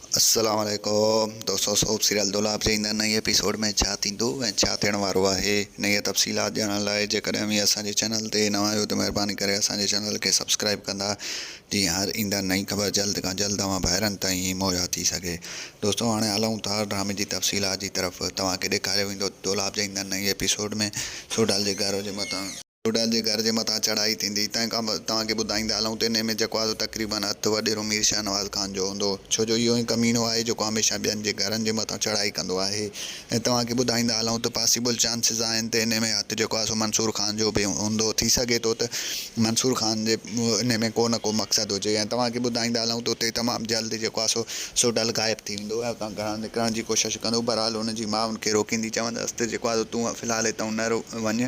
अस्सलाम वालेकुम दोस्तों। सोप सीरियल दुलाब जे ईंदड़ नई एपिसोड में छा थींदो ऐं छा थियण वारो आहे, नईं तफ़सीलात ॼाणण लाइ जेकॾहिं बि असांजे चैनल ते नवां आहियो त महिरबानी करे असांजे चैनल खे सब्सक्राइब कंदा, जीअं हर ईंदड़ नई ख़बर जल्द खां जल्द तव्हां ॿाहिरनि ताईं मुहैया थी सघे। दोस्तों हाणे हलूं था ड्रामे जी तफ़सीलात जी तरफ़। तव्हांखे ॾेखारियो वेंदो दुलाब जे ईंदड़ नई एपिसोड में सोडल जे घर जे मथां चढ़ाई थींदी। तंहिं खां तव्हांखे ॿुधाईंदा हलूं त इन में जेको आहे तक़रीबन हथु वॾेरो मीर शाहनवाज़ ख़ान जो हूंदो, छो जो इहो ई कमीनो आहे जेको हमेशह ॿियनि जे घरनि जे मथां चढ़ाई कंदो आहे। ऐं तव्हांखे ॿुधाईंदा हलूं त पॉसिबल चांसिस आहिनि त इन में हथु जेको आहे सो मंसूर ख़ान जो बि हूंदो। थी सघे थो त मंसूर ख़ान जे इन में को न को मक़सदु हुजे। ऐं तव्हांखे ॿुधाईंदा हलूं त उते तमामु जल्द जेको आहे सो सोडल ग़ाइबु थी वेंदो ऐं हुतां घरां निकिरण जी कोशिशि कंदो। बहरहाल हुनजी माउ हुनखे रोकींदी, चवंदसि त जेको आहे तूं फ़िलहालु हितां न वञु,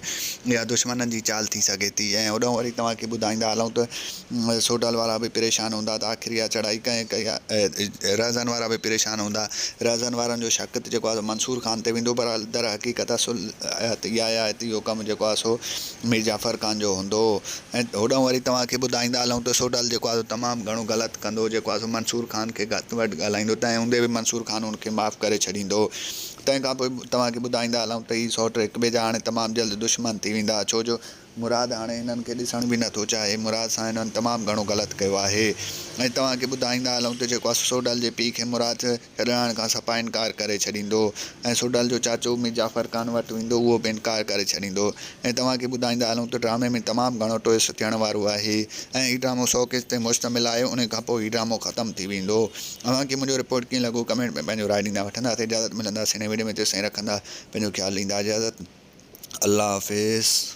या दुश्मननि जी चाल थी सघे थी। ऐं होॾां वरी तव्हांखे ॿुधाईंदा हलूं त सोडल वारा बि परेशान हूंदा त आख़िर इहा चढ़ाई कंहिं कई आहे। रहज़न वारा बि परेशान हूंदा। रहज़न वारनि जो शक त जेको आहे मंसूर ख़ान ते वेंदो, पर दर हक़ीक़त इहा आहे त इहो कमु जेको आहे सो मीर जाफ़र ख़ान जो हूंदो। ऐं होॾां वरी तव्हांखे ॿुधाईंदा हलूं त सोडल जेको आहे तमामु घणो ग़लति कंदो, जेको आहे सो मंसूर ख़ान खे घटि वधि ॻाल्हाईंदो, तंहिं हूंदे बि मंसूर ख़ान हुनखे माफ़ु करे छॾींदो। तंहिं खां पोइ तव्हांखे ॿुधाईंदा हलूं त हीअ सौट हिक ॿिए जा हाणे तमामु जल्द दुश्मन थी वेंदा, छो जो मुराद हाणे हिननि खे ॾिसण बि नथो चाहे। मुराद सां हिननि तमामु घणो ग़लति कयो आहे। ऐं तव्हांखे ॿुधाईंदा हलूं त जेको आहे सोडल जे पीउ खे मुराद छॾाइण खां सफ़ा इनकार करे छॾींदो। ऐं सोडल जो चाचो मीर जाफ़र ख़ान वटि वेंदो, उहो बि इनकार करे छॾींदो। ऐं तव्हांखे ॿुधाईंदा हलूं त ड्रामे में तमामु घणो ट्विस्ट थियण वारो आहे ऐं हीउ ड्रामो 100 केस ते मुश्तमिल आहे। उन खां पोइ हीउ ड्रामो ख़तमु थी वेंदो। तव्हांखे मुंहिंजो रिपोर्ट कीअं लॻो, कमेंट में पंहिंजो राय ॾींदा। वठंदासीं इजाज़त, मिलंदासीं हिन वीडियो में, तेसिताईं रखंदा पंहिंजो ख़्यालु, ॾींदा इजाज़त। अल्लाह हाफ़िज़।